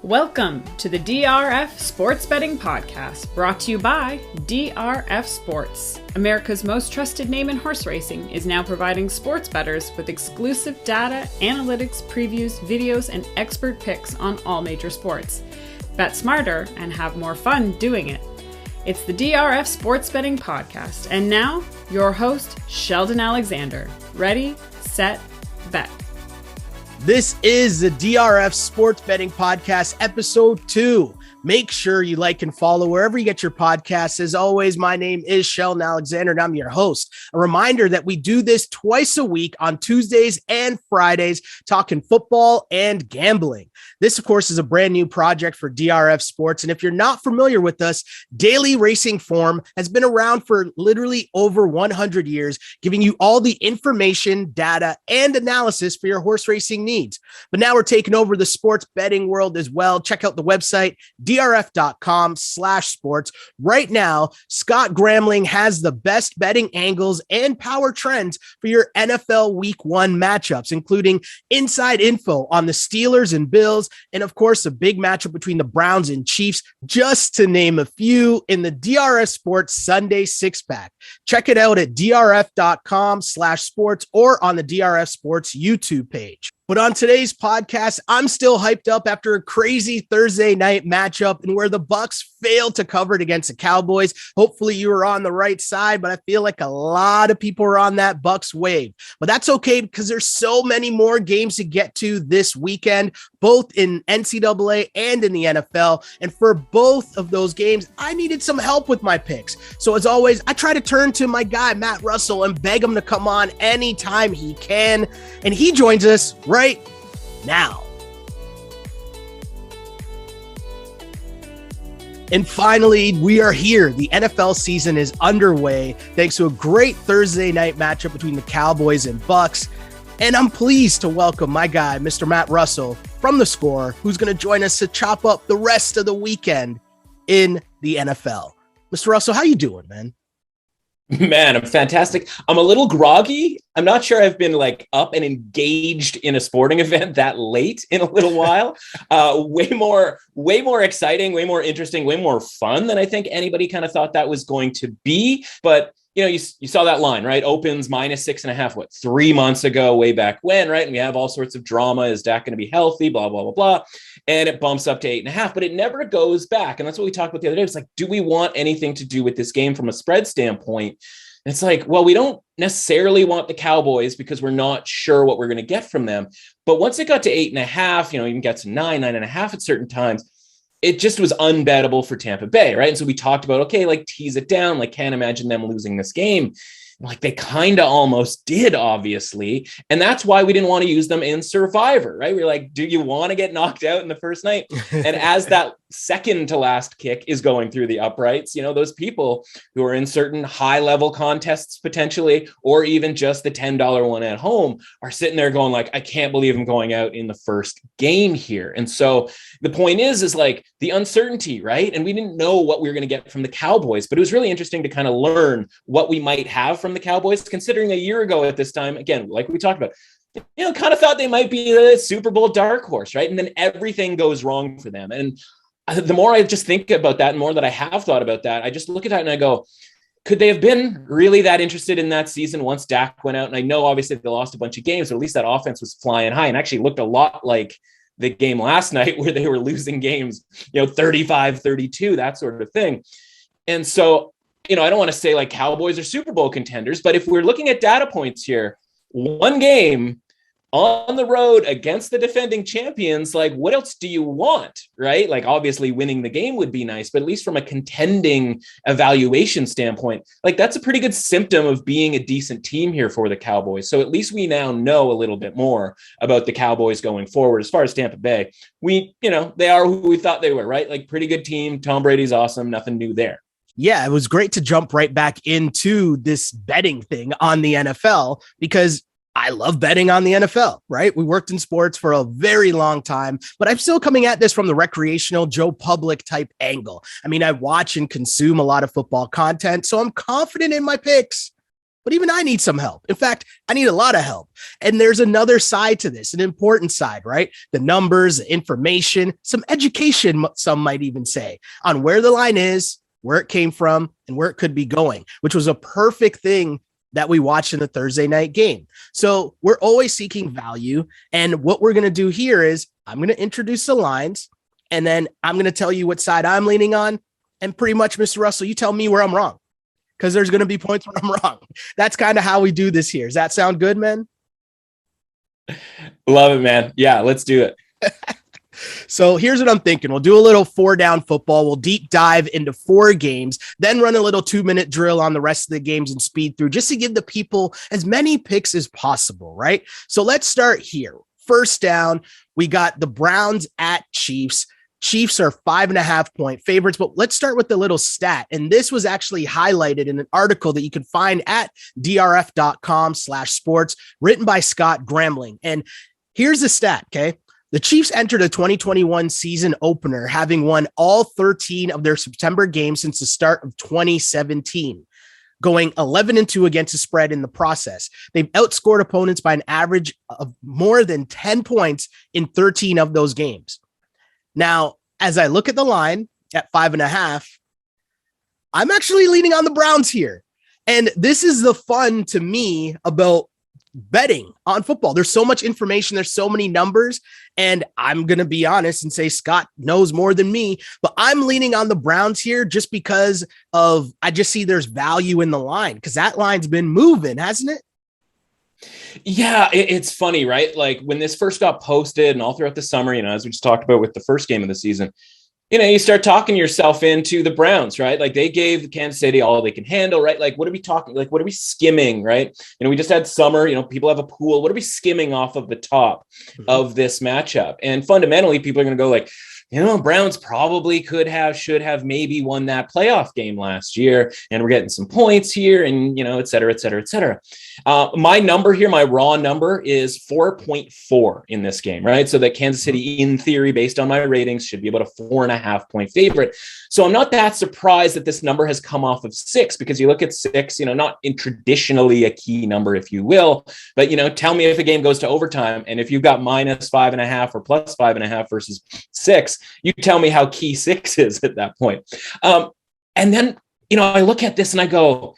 Welcome to the DRF Sports Betting Podcast, brought to you by DRF Sports. America's most trusted name in horse racing is now providing sports bettors with exclusive data, analytics, previews, videos, and expert picks on all major sports. Bet smarter and have more fun doing it. It's the DRF Sports Betting Podcast, and now, your host, Sheldon Alexander. Ready, set, bet. This is the DRF Sports Betting Podcast, episode 2. Make sure you like and follow wherever you get your podcasts. As always, my name is Sheldon Alexander, and I'm your host. A reminder that we do this twice a week on Tuesdays and Fridays, talking football and gambling. This, of course, is a brand new project for DRF Sports. And if you're not familiar with us, Daily Racing Form has been around for literally over 100 years, giving you all the information, data, and analysis for your horse racing needs. But now we're taking over the sports betting world as well. Check out the website, drf.com/sports. Right now, Scott Gramling has the best betting angles and power trends for your NFL Week 1 matchups, including inside info on the Steelers and Bills, and of course, a big matchup between the Browns and Chiefs, just to name a few, in the DRF Sports Sunday six-pack. Check it out at drf.com/sports or on the DRF Sports YouTube page. But on today's podcast, I'm still hyped up after a crazy Thursday night matchup and where the Bucs failed to cover it against the Cowboys. Hopefully you were on the right side, but I feel like a lot of people are on that Bucs wave. But that's okay because there's so many more games to get to this weekend, both in NCAA and in the NFL. And for both of those games, I needed some help with my picks. So as always, I try to turn to my guy, Matt Russell, and beg him to come on anytime he can. And he joins us right now. And finally, we are here. The NFL season is underway thanks to a great Thursday night matchup between the Cowboys and Bucs. And I'm pleased to welcome my guy, Mr. Matt Russell from The Score, who's going to join us to chop up the rest of the weekend in the NFL. Mr. Russell, how you doing, man? Man, I'm fantastic. I'm a little groggy. I'm not sure I've been up and engaged in a sporting event that late in a little while. Way more exciting, way more interesting, way more fun than I think anybody kind of thought that was going to be. But you saw that line, right? Opens -6.5, 3 months ago, way back when, right? And we have all sorts of drama. Is Dak going to be healthy? Blah, blah, blah, blah. And it bumps up to 8.5, but it never goes back. And that's what we talked about the other day. It's like, do we want anything to do with this game from a spread standpoint? And it's like, well, we don't necessarily want the Cowboys because we're not sure what we're going to get from them. But once it got to 8.5, even got to 9.5 at certain times, it just was unbettable for Tampa Bay, right? And so we talked about, okay, tease it down, can't imagine them losing this game. They kind of almost did, obviously. And that's why we didn't want to use them in Survivor, right? We're like, do you want to get knocked out in the first night? And as that second to last kick is going through the uprights, those people who are in certain high level contests potentially, or even just the $10 one at home, are sitting there going I can't believe I'm going out in the first game here. And so the point is the uncertainty, right? And we didn't know what we were going to get from the Cowboys, but it was really interesting to kind of learn what we might have from the Cowboys, considering a year ago at this time, again, like we talked about, kind of thought they might be the Super Bowl dark horse, right? And then everything goes wrong for them. And the more I just think about that, and more that I have thought about that, I just look at that and I go, could they have been really that interested in that season once Dak went out? And I know obviously they lost a bunch of games, but at least that offense was flying high and actually looked a lot like the game last night where they were losing games, 35-32, that sort of thing. And so, I don't want to say Cowboys are Super Bowl contenders, but if we're looking at data points here, one game on the road against the defending champions, what else do you want, right? Obviously winning the game would be nice, but at least from a contending evaluation standpoint, that's a pretty good symptom of being a decent team here for the Cowboys. So at least we now know a little bit more about the Cowboys going forward. As far as Tampa Bay, they are who we thought they were, right? Pretty good team. Tom Brady's awesome. Nothing new there. Yeah, it was great to jump right back into this betting thing on the NFL because I love betting on the NFL, right? We worked in sports for a very long time, but I'm still coming at this from the recreational Joe Public type angle. I watch and consume a lot of football content, so I'm confident in my picks, but even I need some help. In fact, I need a lot of help. And there's another side to this, an important side, right? The numbers, the information, some education, some might even say, on where the line is, where it came from, and where it could be going, which was a perfect thing that we watched in the Thursday night game. So we're always seeking value. And what we're going to do here is I'm going to introduce the lines, and then I'm going to tell you what side I'm leaning on. And pretty much, Mr. Russell, you tell me where I'm wrong, because there's going to be points where I'm wrong. That's kind of how we do this here. Does that sound good, man? Love it, man. Yeah, let's do it. So here's what I'm thinking. We'll do a little 4-down football. We'll deep dive into 4 games, then run a little 2-minute drill on the rest of the games and speed through, just to give the people as many picks as possible, right? So let's start here. First down, we got the Browns at Chiefs. Chiefs are 5.5-point favorites, but let's start with the little stat. And this was actually highlighted in an article that you can find at drf.com/sports, written by Scott Grambling. And here's the stat, okay? The Chiefs entered a 2021 season opener, having won all 13 of their September games since the start of 2017, going 11-2 against the spread in the process. They've outscored opponents by an average of more than 10 points in 13 of those games. Now, as I look at the line at 5.5, I'm actually leaning on the Browns here. And this is the fun to me about betting on football. There's so much information. There's so many numbers. And I'm going to be honest and say Scott knows more than me, but I'm leaning on the Browns here just because I just see there's value in the line, because that line's been moving, hasn't it? Yeah, it's funny, right? Like when this first got posted and all throughout the summer, as we just talked about with the first game of the season, you start talking yourself into the Browns, right? Like they gave Kansas City all they can handle, right? Like, what are we talking? Like, what are we skimming, right? We just had summer, people have a pool. What are we skimming off of the top of this matchup? And fundamentally, people are going to go like, Browns probably should have maybe won that playoff game last year. And we're getting some points here and, et cetera, et cetera, et cetera. My number here, my raw number is 4.4 in this game, right? So that Kansas City, in theory, based on my ratings, should be about a 4.5-point favorite. So I'm not that surprised that this number has come off of 6, because you look at 6, not in traditionally a key number, if you will, but, tell me if a game goes to overtime. And if you've got -5.5 or +5.5 versus 6, you tell me how key 6 is at that point. And then, I look at this and I go,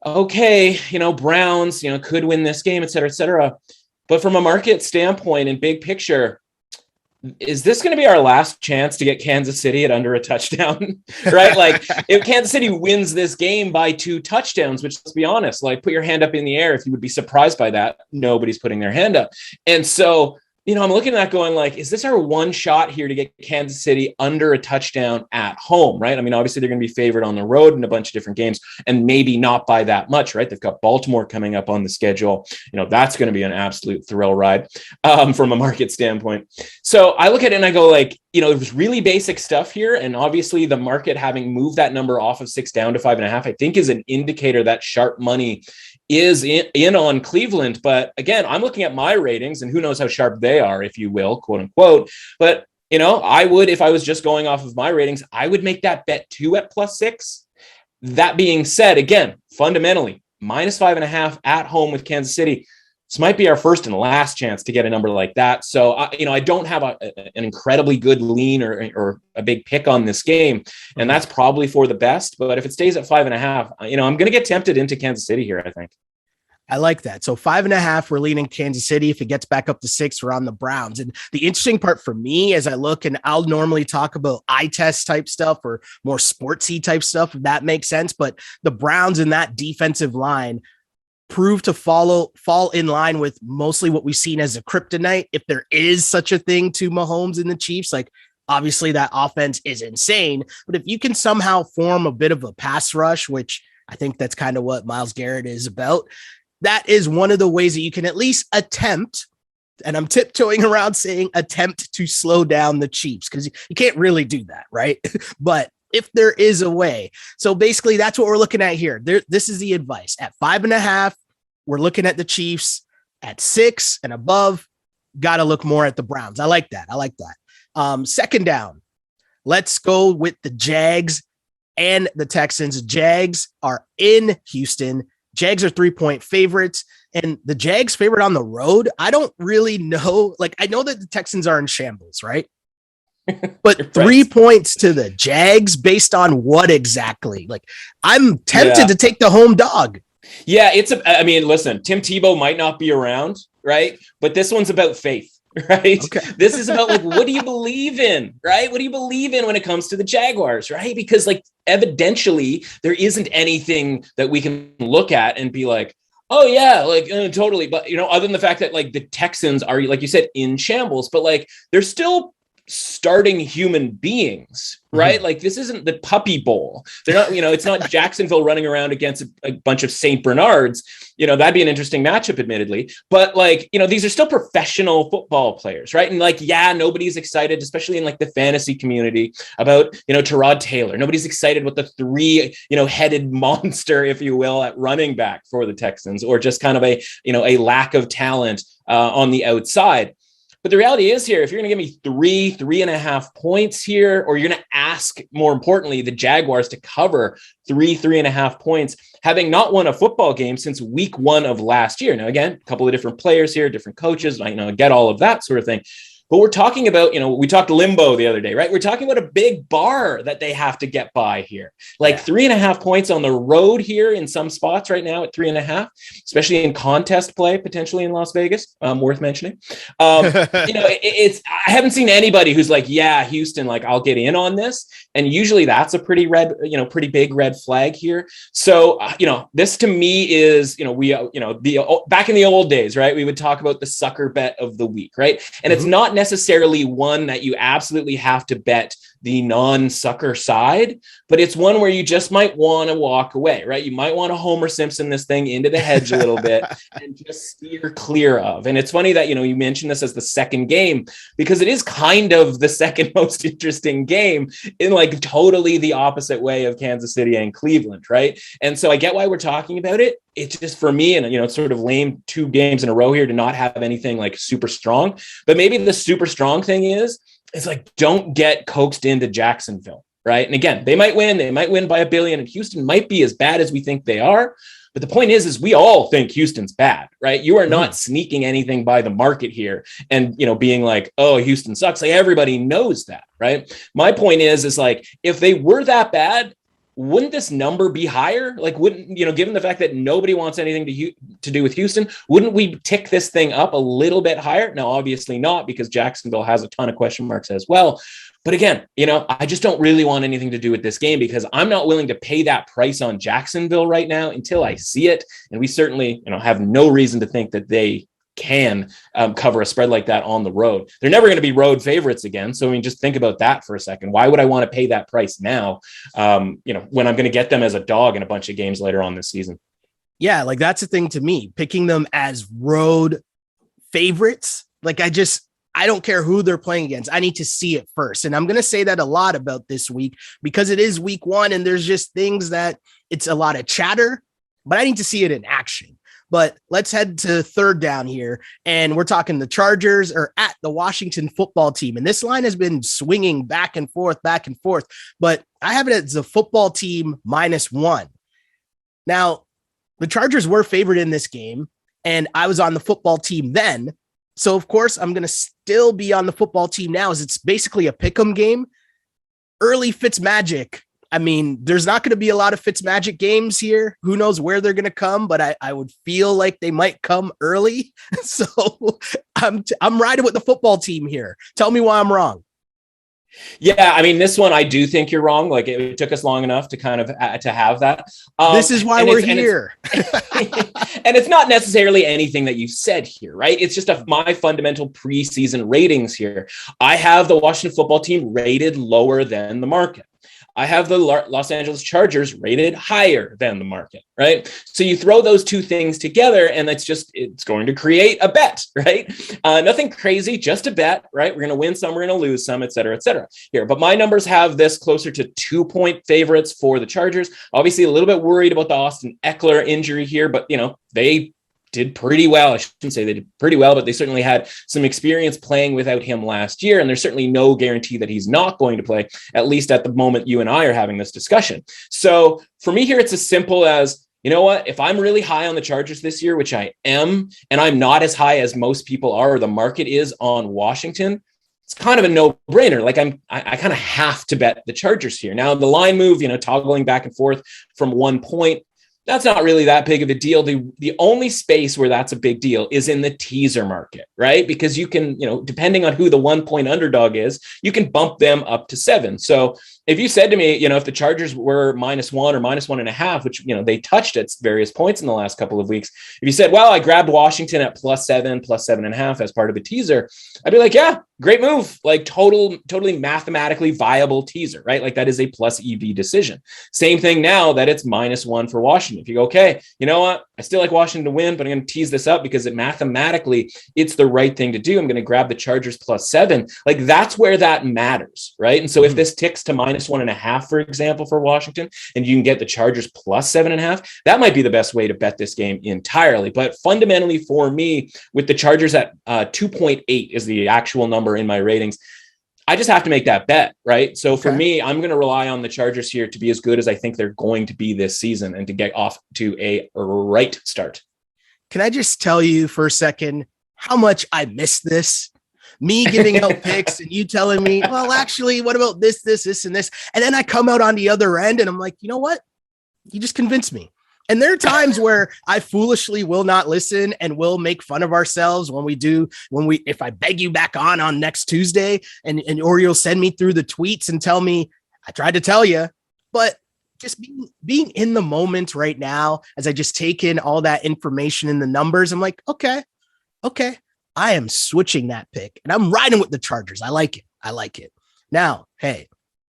okay, Browns, could win this game, et cetera, et cetera. But from a market standpoint and big picture, is this going to be our last chance to get Kansas City at under a touchdown? Right? Like if Kansas City wins this game by 2 touchdowns, which, let's be honest, like put your hand up in the air if you would be surprised by that. Nobody's putting their hand up. And so, I'm looking at that going like, is this our one shot here to get Kansas City under a touchdown at home, right? I mean, obviously they're going to be favored on the road in a bunch of different games and maybe not by that much, right? They've got Baltimore coming up on the schedule. That's going to be an absolute thrill ride from a market standpoint. So I look at it and I go like, there's really basic stuff here. And obviously the market having moved that number off of 6 down to 5.5, I think is an indicator that sharp money is in on Cleveland. But again, I'm looking at my ratings and who knows how sharp they are, if you will, quote unquote. But, I would, if I was just going off of my ratings, I would make that bet too at +6. That being said, again, fundamentally, -5.5 at home with Kansas City. This might be our first and last chance to get a number like that. So, I don't have an incredibly good lean or a big pick on this game, and that's probably for the best. But if it stays at 5.5, I'm going to get tempted into Kansas City here, I think. I like that. So 5.5, we're leaning Kansas City. If it gets back up to 6, we're on the Browns. And the interesting part for me, as I look, and I'll normally talk about eye test type stuff or more sportsy type stuff, if that makes sense. But the Browns in that defensive line prove to fall in line with mostly what we've seen as a kryptonite, if there is such a thing to Mahomes and the Chiefs. Like, obviously that offense is insane, but if you can somehow form a bit of a pass rush, which I think that's kind of what Myles Garrett is about, that is one of the ways that you can at least attempt, and I'm tiptoeing around saying attempt, to slow down the Chiefs, because you can't really do that, right? But if there is a way. So basically that's what we're looking at here. This is the advice. At 5.5, we're looking at the Chiefs. At 6 and above, got to look more at the Browns. I like that. Second down, let's go with the Jags and the Texans. Jags are in Houston. Jags are 3-point favorites, and the Jags favorite on the road. I don't really know. Like, I know that the Texans are in shambles, right? But 3 points to the Jags based on what exactly? Like, I'm tempted to take the home dog. Yeah, I mean, listen, Tim Tebow might not be around, right? But this one's about faith, right? Okay. This is about, like, what do you believe in, right? What do you believe in when it comes to the Jaguars, right? Because, like, evidentially, there isn't anything that we can look at and be like, oh yeah, like totally. But, other than the fact that, like, the Texans are, like you said, in shambles, but, like, they're still starting human beings, right? Mm-hmm. Like, this isn't the Puppy Bowl. They're not, it's not Jacksonville running around against a bunch of St. Bernards. That'd be an interesting matchup, admittedly. But, like, these are still professional football players, right? And, like, yeah, nobody's excited, especially in, like, the fantasy community, about, Tyrod Taylor. Nobody's excited with the three, headed monster, if you will, at running back for the Texans, or just kind of a lack of talent on the outside. But the reality is here, if you're going to give me 3.5 points here, or you're going to ask, more importantly, the Jaguars to cover 3.5 points, having not won a football game since week 1 of last year. Now, again, a couple of different players here, different coaches, I get all of that sort of thing. But we're talking about, we talked limbo the other day, right? We're talking about a big bar that they have to get by here. Like 3.5 points on the road here in some spots right now at 3.5, especially in contest play, potentially in Las Vegas, worth mentioning. I haven't seen anybody who's like, yeah, Houston, like, I'll get in on this. And usually that's a pretty big red flag here. So, this to me is, back in the old days, right? We would talk about the sucker bet of the week, right? And it's not necessarily one that you absolutely have to bet the non-sucker side, but it's one where you just might want to walk away, right? You might want to Homer Simpson this thing into the hedge a little bit and just steer clear of. And it's funny that, you mentioned this as the second game, because it is kind of the second most interesting game in, like, totally the opposite way of Kansas City and Cleveland, right? And so I get why we're talking about it. It's just, for me, and, it's sort of lame 2 games in a row here to not have anything like super strong, but maybe the super strong thing is, it's like, don't get coaxed into Jacksonville, right? And again, they might win by 1 billion, and Houston might be as bad as we think they are. But the point is we all think Houston's bad, right? You are not sneaking anything by the market here and, being like, oh, Houston sucks. Like, everybody knows that, right? My point is like, if they were that bad, wouldn't this number be higher? Like, wouldn't, given the fact that nobody wants anything to do with Houston, wouldn't we tick this thing up a little bit higher? Now, obviously not, because Jacksonville has a ton of question marks as well. But again, I just don't really want anything to do with this game, because I'm not willing to pay that price on Jacksonville right now until I see it. And we certainly, have no reason to think that they can cover a spread like that on the road. They're never going to be road favorites again. So, just think about that for a second. Why would I want to pay that price now, when I'm going to get them as a dog in a bunch of games later on this season? Yeah, like, that's the thing to me, picking them as road favorites. Like, I don't care who they're playing against. I need to see it first. And I'm going to say that a lot about this week, because it is week 1 and there's just things that it's a lot of chatter, but I need to see it in action. But let's head to third down here. And we're talking the Chargers are at the Washington football team. And this line has been swinging back and forth, but I have it as a football team -1. Now, the Chargers were favored in this game, and I was on the football team then. So, of course, I'm going to still be on the football team now, as it's basically a pick'em game. Early Fitzmagic. I mean, there's not going to be a lot of Fitzmagic games here. Who knows where they're going to come, but I would feel like they might come early. So I'm riding with the football team here. Tell me why I'm wrong. Yeah, I mean, this one, I do think you're wrong. Like, it took us long enough to kind of to have that. This is why we're here. And it's not necessarily anything that you said here, right? It's just my fundamental preseason ratings here. I have the Washington football team rated lower than the market. I have the Los Angeles Chargers rated higher than the market, right? So you throw those two things together, and it's going to create a bet, right? Nothing crazy, just a bet, right? We're going to win some, we're going to lose some, et cetera, here. But my numbers have this closer to 2-point favorites for the Chargers. Obviously, a little bit worried about the Austin Eckler injury here, but, they did pretty well. I shouldn't say they did pretty well, but they certainly had some experience playing without him last year. And there's certainly no guarantee that he's not going to play, at least at the moment you and I are having this discussion. So for me here, it's as simple as, you know what? If I'm really high on the Chargers this year, which I am, and I'm not as high as most people are, or the market is on Washington, it's kind of a no-brainer. Like I kind of have to bet the Chargers here. Now the line move, toggling back and forth from 1 point, that's not really that big of a deal. The only space where that's a big deal is in the teaser market, right? Because you can, depending on who the 1 point underdog is, you can bump them up to 7. So if you said to me, if the Chargers were -1 or -1.5, which, they touched at various points in the last couple of weeks, if you said, well, I grabbed Washington at +7, +7.5 as part of a teaser, I'd be like, yeah, great move. Like totally mathematically viable teaser, right? Like that is a plus EV decision. Same thing now that it's -1 for Washington. If you go, okay, you know what? I still like Washington to win, but I'm going to tease this up because mathematically it's the right thing to do. I'm going to grab the Chargers +7. Like that's where that matters, right? And so if this ticks to -1.5, for example, for Washington, and you can get the Chargers +7.5, that might be the best way to bet this game entirely. But fundamentally for me, with the Chargers at 2.8 is the actual number in my ratings, I just have to make that bet, right? So for me, I'm going to rely on the Chargers here to be as good as I think they're going to be this season and to get off to a right start. Can I just tell you for a second how much I miss this? Me giving out picks and you telling me, well, actually, what about this, and this? And then I come out on the other end and I'm like, you know what? You just convinced me. And there are times where I foolishly will not listen and will make fun of ourselves if I beg you back on next Tuesday or you'll send me through the tweets and tell me, I tried to tell you, but just being in the moment right now, as I just take in all that information and the numbers, I'm like, okay, I am switching that pick and I'm riding with the Chargers. I like it. Now, hey,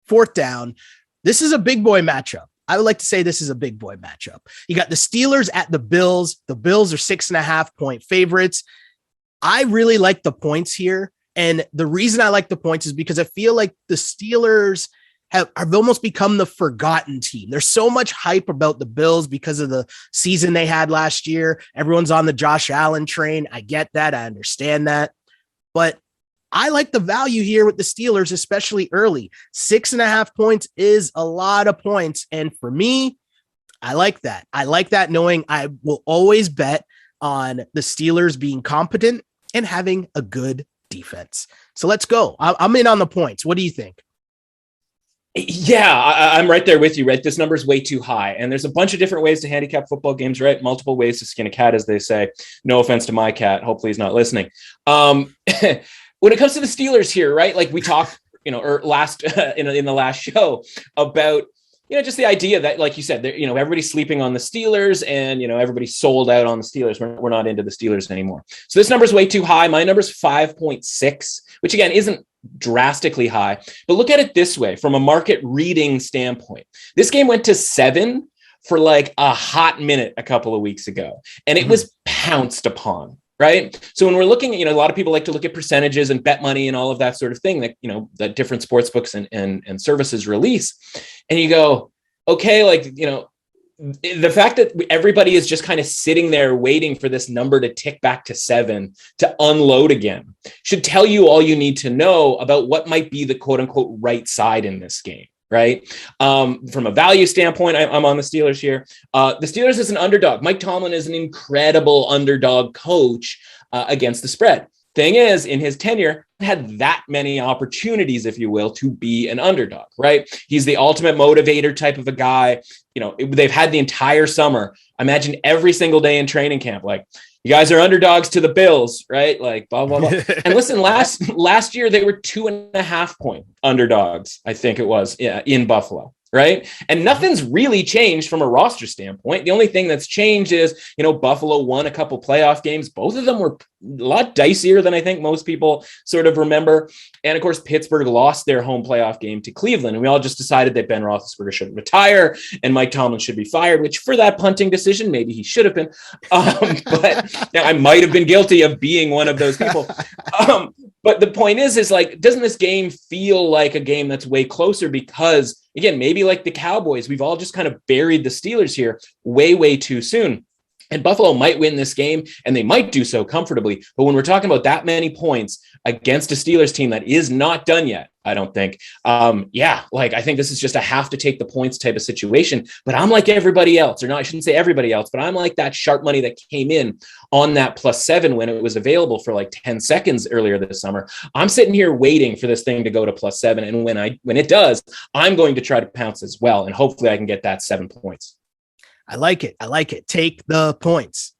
4th down. This is a big boy matchup. I would like to say this is a big boy matchup. You got the Steelers at the Bills. The Bills are 6.5 point favorites. I really like the points here. And the reason I like the points is because I feel like the Steelers have almost become the forgotten team. There's so much hype about the Bills because of the season they had last year. Everyone's on the Josh Allen train. I get that. I understand that. But I like the value here with the Steelers, especially early. 6.5 points is a lot of points. And for me, I like that. I like that knowing I will always bet on the Steelers being competent and having a good defense. So let's go. I'm in on the points. What do you think? Yeah, I'm right there with you, right? This number is way too high. And there's a bunch of different ways to handicap football games, right? Multiple ways to skin a cat, as they say. No offense to my cat. Hopefully he's not listening. When it comes to the Steelers here, right? Like we talked, or last in the last show about, just the idea that, like you said, everybody's sleeping on the Steelers and, everybody's sold out on the Steelers. We're not into the Steelers anymore. So this number is way too high. My number is 5.6, which again, isn't drastically high, but look at it this way from a market reading standpoint. This game went to 7 for like a hot minute a couple of weeks ago, and it was pounced upon. Right. So when we're looking at, a lot of people like to look at percentages and bet money and all of that sort of thing that, that different sports books and services release. And you go, okay, like, the fact that everybody is just kind of sitting there waiting for this number to tick back to 7 to unload again should tell you all you need to know about what might be the quote unquote right side in this game. Right. From a value standpoint, I'm on the Steelers here. The Steelers is an underdog. Mike Tomlin is an incredible underdog coach against the spread. Thing is, in his tenure, had that many opportunities, if you will, to be an underdog, right? He's the ultimate motivator type of a guy. They've had the entire summer. Imagine every single day in training camp, like, you guys are underdogs to the Bills, right? Like blah, blah, blah. And listen, last year, they were 2.5 point underdogs, I think it was, in Buffalo. Right. And nothing's really changed from a roster standpoint. The only thing that's changed is, Buffalo won a couple playoff games. Both of them were a lot dicier than I think most people sort of remember. And of course, Pittsburgh lost their home playoff game to Cleveland. And we all just decided that Ben Roethlisberger shouldn't retire and Mike Tomlin should be fired, which for that punting decision, maybe he should have been. But I might have been guilty of being one of those people. But the point is like, doesn't this game feel like a game that's way closer? Because again, maybe like the Cowboys, we've all just kind of buried the Steelers here way, way too soon. And Buffalo might win this game, and they might do so comfortably. But when we're talking about that many points against a Steelers team that is not done yet, I don't think. I think this is just a have to take the points type of situation, but I'm like everybody else, or not, I shouldn't say everybody else, but I'm like that sharp money that came in on that +7 when it was available for like 10 seconds earlier this summer. I'm sitting here waiting for this thing to go to +7. And when it does, I'm going to try to pounce as well. And hopefully I can get that 7 points. I like it. Take the points.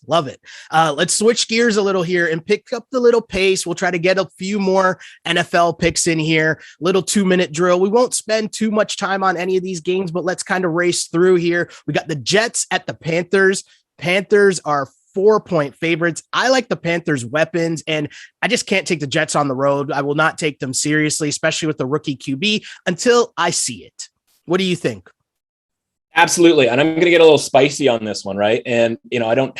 Love it. Let's switch gears a little here and pick up the little pace. We'll try to get a few more NFL picks in here. Little 2-minute drill. We won't spend too much time on any of these games, but let's kind of race through here. We got the Jets at the Panthers. Panthers are 4-point favorites. I like the Panthers' weapons, and I just can't take the Jets on the road. I will not take them seriously, especially with the rookie QB, until I see it. What do you think? Absolutely. And I'm going to get a little spicy on this one, right? And, I don't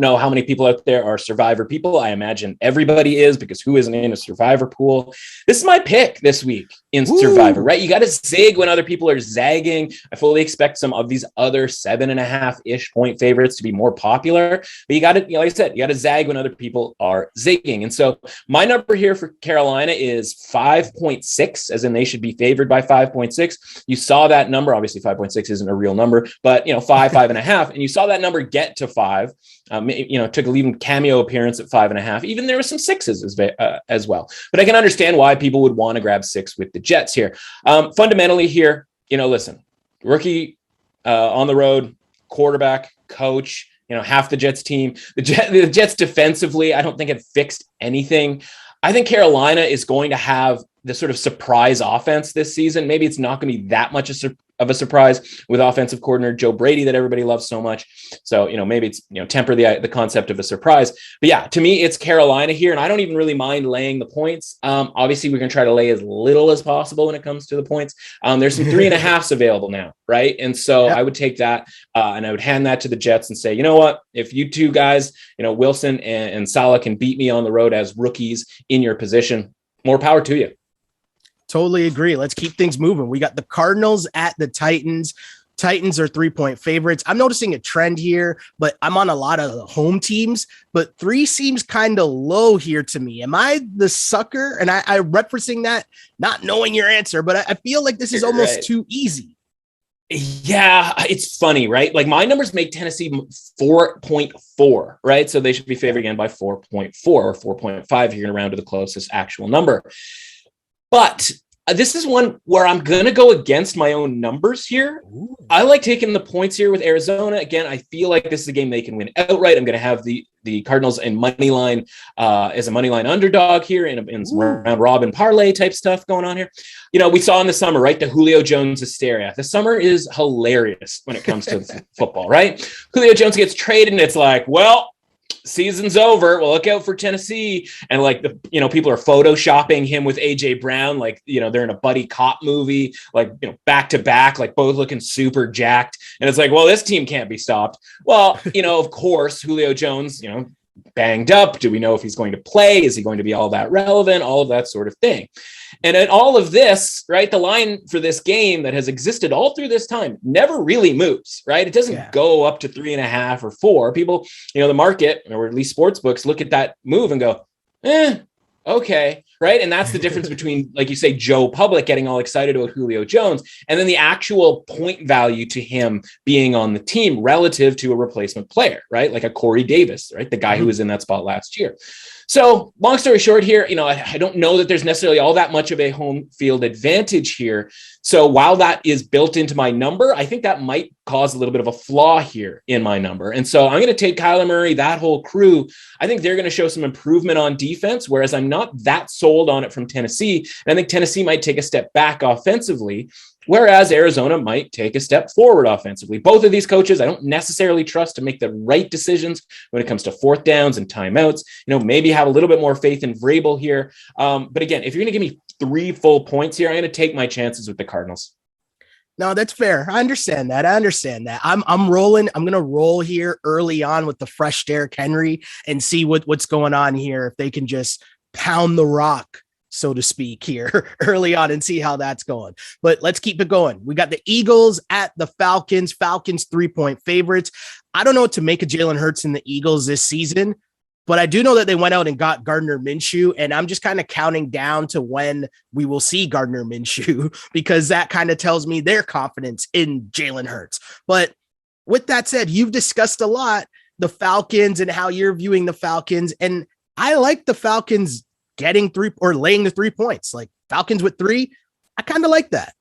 know how many people out there are Survivor people. I imagine everybody is, because who isn't in a Survivor pool? This is my pick this week in Survivor, right? You got to zig when other people are zagging. I fully expect some of these other 7.5-ish point favorites to be more popular, but you got to, like I said, you got to zag when other people are zigging. And so my number here for Carolina is 5.6, as in they should be favored by 5.6. You saw that number. Obviously 5.6 isn't a real number, but 5.5, and you saw that number get to 5. Took a even cameo appearance at 5.5. Even there were some 6s as well. But I can understand why people would want to grab 6 with the Jets here. Fundamentally here, listen, rookie on the road, quarterback, coach, half the Jets team. The Jets defensively, I don't think have fixed anything. I think Carolina is going to have the sort of surprise offense this season. Maybe it's not going to be that much of a surprise with offensive coordinator Joe Brady that everybody loves so much. So, maybe it's, temper the concept of a surprise. But yeah, to me, it's Carolina here, and I don't even really mind laying the points. Obviously, we're going to try to lay as little as possible when it comes to the points. There's some 3.5s available now, right? And so I would take that and I would hand that to the Jets and say, you know what? If you two guys, Wilson and Saleh can beat me on the road as rookies in your position, more power to you. Totally agree. Let's keep things moving. We got the Cardinals at the Titans. Titans are 3-point favorites. I'm noticing a trend here, but I'm on a lot of the home teams, but 3 seems kind of low here to me. Am I the sucker? And I referencing that, not knowing your answer, but I feel like this is almost too easy. Yeah, it's funny, right? Like my numbers make Tennessee 4.4, right? So they should be favored again by 4.4 or 4.5 if you're going to round to the closest actual number. But this is one where I'm going to go against my own numbers here. Ooh. I like taking the points here with Arizona. Again, I feel like this is a game they can win outright. I'm going to have the Cardinals in money line as a money line underdog here in some round robin parlay type stuff going on here. We saw in the summer, right? The Julio Jones hysteria. The summer is hilarious when it comes to football, right? Julio Jones gets traded and it's like, well, season's over. Well, look out for Tennessee. And people are photoshopping him with AJ Brown. They're in a buddy cop movie, back to back, both looking super jacked. And it's like, well, this team can't be stopped. Well, of course, Julio Jones, banged up. Do we know if he's going to play? Is he going to be all that relevant? All of that sort of thing. And in all of this, right, the line for this game that has existed all through this time never really moves, right? It doesn't go up to 3.5 or 4. People, the market, or at least sports books, look at that move and go, okay, right? And that's the difference between, like you say, Joe Public getting all excited about Julio Jones and then the actual point value to him being on the team relative to a replacement player, right? Like a Corey Davis, right? The guy who was in that spot last year. So long story short here, I don't know that there's necessarily all that much of a home field advantage here. So while that is built into my number, I think that might cause a little bit of a flaw here in my number. And so I'm going to take Kyler Murray, that whole crew. I think they're going to show some improvement on defense, whereas I'm not that sold on it from Tennessee. And I think Tennessee might take a step back offensively, whereas Arizona might take a step forward offensively. Both of these coaches, I don't necessarily trust to make the right decisions when it comes to fourth downs and timeouts. Maybe have a little bit more faith in Vrabel here. But again, if you're going to give me 3 full points here, I'm going to take my chances with the Cardinals. No, that's fair. I understand that. I'm rolling. I'm going to roll here early on with the fresh Derrick Henry and see what's going on here. If they can just pound the rock, so to speak, here early on and see how that's going. But let's keep it going. We got the Eagles at the Falcons. Falcons 3-point favorites. I don't know what to make of Jalen Hurts and the Eagles this season. But I do know that they went out and got Gardner Minshew, and I'm just kind of counting down to when we will see Gardner Minshew because that kind of tells me their confidence in Jalen Hurts. But with that said, you've discussed a lot the Falcons and how you're viewing the Falcons, and I like the Falcons getting 3 or laying the 3 points. Like Falcons with 3, I kind of like that.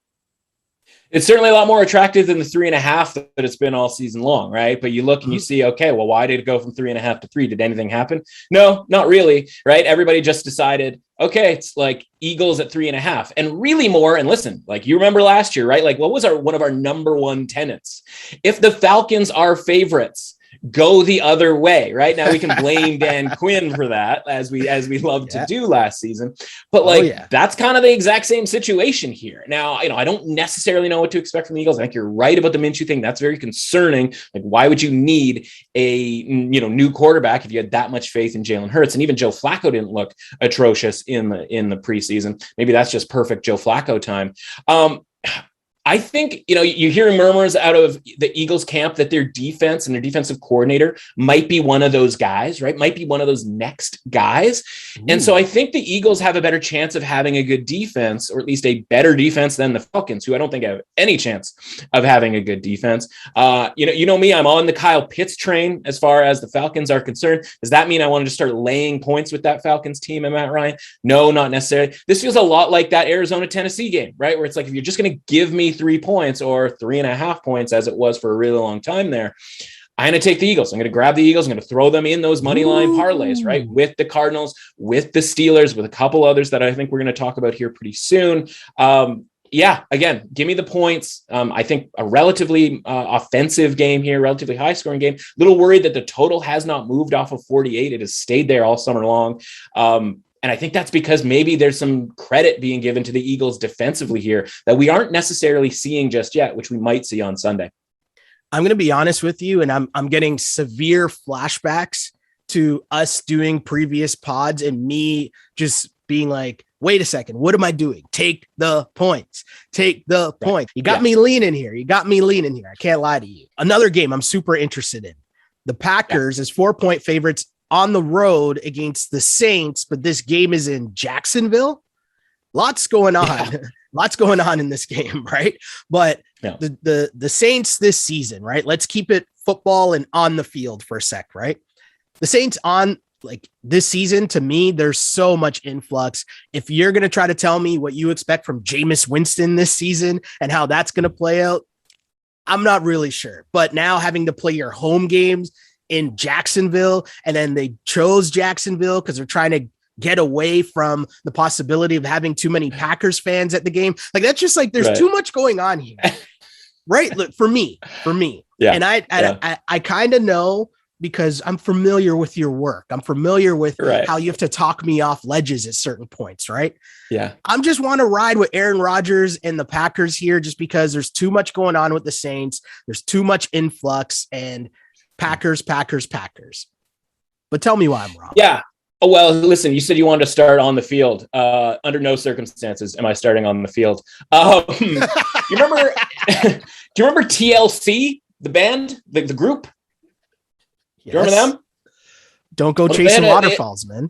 It's certainly a lot more attractive than the 3.5 that it's been all season long, right? But you look and you see, okay, well, why did it go from 3.5 to 3? Did anything happen? No, not really, right? Everybody just decided, okay, it's like Eagles at 3.5 and really more. And listen, like you remember last year, right? Like what was one of our number one tenets? If the Falcons are favorites, go the other way, right? Now we can blame Dan Quinn for that as we love to do last season. But that's kind of the exact same situation here. Now, I don't necessarily know what to expect from the Eagles. I think you're right about the Minshew thing. That's very concerning. Like, why would you need a new quarterback if you had that much faith in Jalen Hurts? And even Joe Flacco didn't look atrocious in the preseason. Maybe that's just perfect Joe Flacco time. I think, you hear murmurs out of the Eagles camp that their defense and their defensive coordinator might be one of those guys, right? Might be one of those next guys. Ooh. And so I think the Eagles have a better chance of having a good defense, or at least a better defense than the Falcons, who I don't think have any chance of having a good defense. You know me, I'm on the Kyle Pitts train as far as the Falcons are concerned. Does that mean I wanted to start laying points with that Falcons team and Matt Ryan? No, not necessarily. This feels a lot like that Arizona-Tennessee game, right? Where it's like, if you're just going to give me 3 points or 3.5 points, as it was for a really long time there, I'm going to take the Eagles. I'm going to grab the Eagles. I'm going to throw them in those money line parlays, right? With the Cardinals, with the Steelers, with a couple others that I think we're going to talk about here pretty soon. Again, give me the points. I think a relatively offensive game here, relatively high scoring game. Little worried that the total has not moved off of 48. It has stayed there all summer long. And I think that's because maybe there's some credit being given to the Eagles defensively here that we aren't necessarily seeing just yet, which we might see on Sunday. I'm going to be honest with you, and I'm getting severe flashbacks to us doing previous pods and me just being like, wait a second, what am I doing? Take the points. Take the point. You got me leaning here. I can't lie to you. Another game I'm super interested in. The Packers as 4-point favorites on the road against the Saints, but this game is in Jacksonville. Lots going on in this game, right? But the Saints this season, right? Let's keep it football and on the field for a sec, right? The Saints on this season, to me, there's so much influx. If you're going to try to tell me what you expect from Jameis Winston this season and how that's going to play out, I'm not really sure. But now having to play your home games in Jacksonville, and then they chose Jacksonville because they're trying to get away from the possibility of having too many Packers fans at the game. Like, that's just like, there's too much going on here. Right. Look, for me. Yeah. And I kind of know because I'm familiar with your work. I'm familiar with how you have to talk me off ledges at certain points. Right. Yeah. I'm just want to ride with Aaron Rodgers and the Packers here, just because there's too much going on with the Saints. There's too much influx, and Packers. But tell me why I'm wrong. Yeah. Oh, well, listen, you said you wanted to start on the field. Under no circumstances am I starting on the field. You remember, do you remember TLC, the band, the group? Yes. Do you remember them? Don't go chasing waterfalls, man.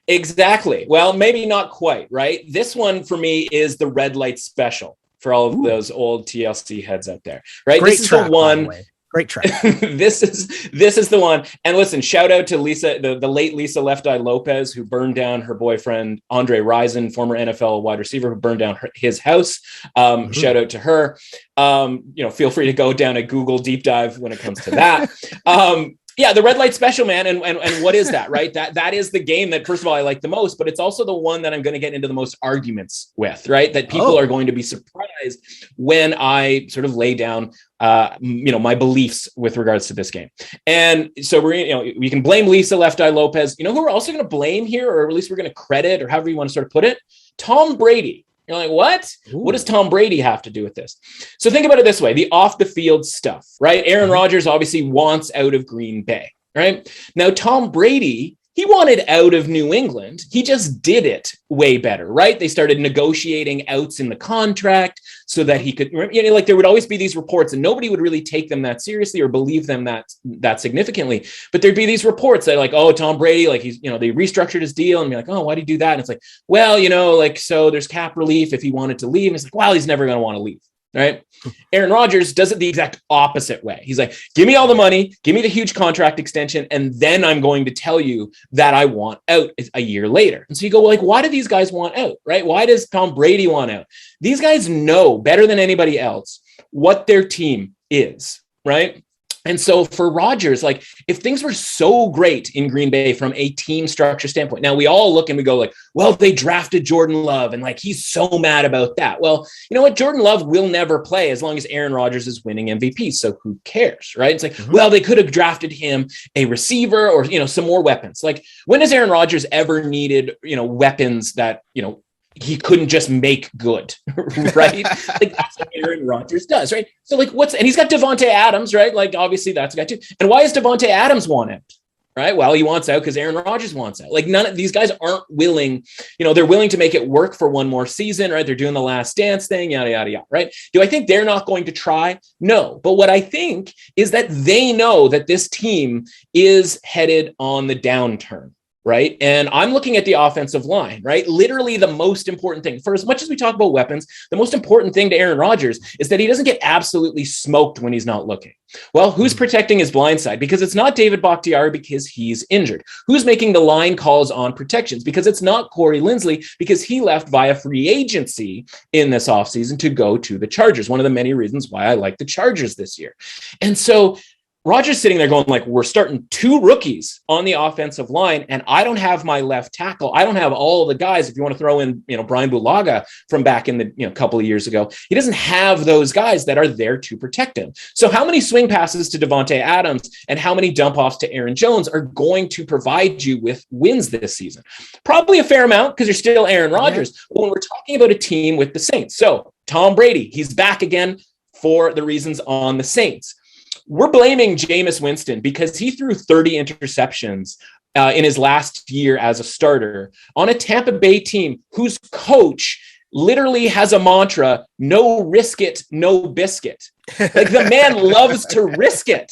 Exactly. Well, maybe not quite, right? This one for me is the Red Light Special for all of those old TLC heads out there, right? Great this is track, the one. Great track. This is the one. And listen, shout out to Lisa, the late Lisa Left Eye Lopez, who burned down her boyfriend, Andre Rison, former NFL wide receiver, who burned down his house. Shout out to her. Feel free to go down a Google deep dive when it comes to that. Yeah, the Red Light Special, man. And what is that, right? That is the game that, first of all, I like the most, but it's also the one that I'm going to get into the most arguments with, right? That people are going to be surprised when I sort of lay down, my beliefs with regards to this game. And so we can blame Lisa Left Eye Lopez. You know who we're also going to blame here, or at least we're going to credit, or however you want to sort of put it? Tom Brady. You're like, what? Ooh. What does Tom Brady have to do with this? So think about it this way, the off the field stuff, right? Aaron Rodgers obviously wants out of Green Bay, right? Now, Tom Brady he wanted out of New England. He just did it way better, right? They started negotiating outs in the contract so that he could, like there would always be these reports and nobody would really take them that seriously or believe them that significantly. But there'd be these reports that like, oh, Tom Brady, like he's, they restructured his deal and be like, oh, why'd he do that? And it's like, well, like, so there's cap relief if he wanted to leave. And it's like, well, he's never going to want to leave. Right. Aaron Rodgers does it the exact opposite way. He's like, give me all the money, give me the huge contract extension, and then I'm going to tell you that I want out a year later. And so you go, well, like, why do these guys want out? Right. Why does Tom Brady want out? These guys know better than anybody else what their team is. Right. And so for Rodgers, like if things were so great in Green Bay from a team structure standpoint, now we all look and we go like, well, they drafted Jordan Love and like, he's so mad about that. Well, you know what? Jordan Love will never play as long as Aaron Rodgers is winning MVP. So who cares? Right. It's like, well, they could have drafted him a receiver or, some more weapons. Like when has Aaron Rodgers ever needed, weapons that, he couldn't just make good, right? Like that's what Aaron Rodgers does, right? So like and he's got Devontae Adams, right? Like obviously that's a guy too. And why does Devontae Adams want out? Right? Well, he wants out because Aaron Rodgers wants out. Like none of these guys aren't willing, they're willing to make it work for one more season, right? They're doing the last dance thing, yada, yada, yada, right? Do I think they're not going to try? No. But what I think is that they know that this team is headed on the downturn. Right. And I'm looking at the offensive line, right? Literally the most important thing for as much as we talk about weapons, the most important thing to Aaron Rodgers is that he doesn't get absolutely smoked when he's not looking. Well, who's protecting his blind side? Because it's not David Bakhtiari because he's injured. Who's making the line calls on protections? Because it's not Corey Linsley because he left via free agency in this offseason to go to the Chargers. One of the many reasons why I like the Chargers this year. And so Rodgers sitting there going like, we're starting two rookies on the offensive line and I don't have my left tackle. I don't have all the guys. If you want to throw in, Brian Bulaga from back in the, couple of years ago, he doesn't have those guys that are there to protect him. So how many swing passes to Devontae Adams and how many dump offs to Aaron Jones are going to provide you with wins this season? Probably a fair amount because you're still Aaron Rodgers. Yeah. But when we're talking about a team with the Saints, so Tom Brady, he's back again for the reasons on the Saints. We're blaming Jameis Winston because he threw 30 interceptions in his last year as a starter on a Tampa Bay team whose coach literally has a mantra, no risk it, no biscuit. Like the man loves to risk it,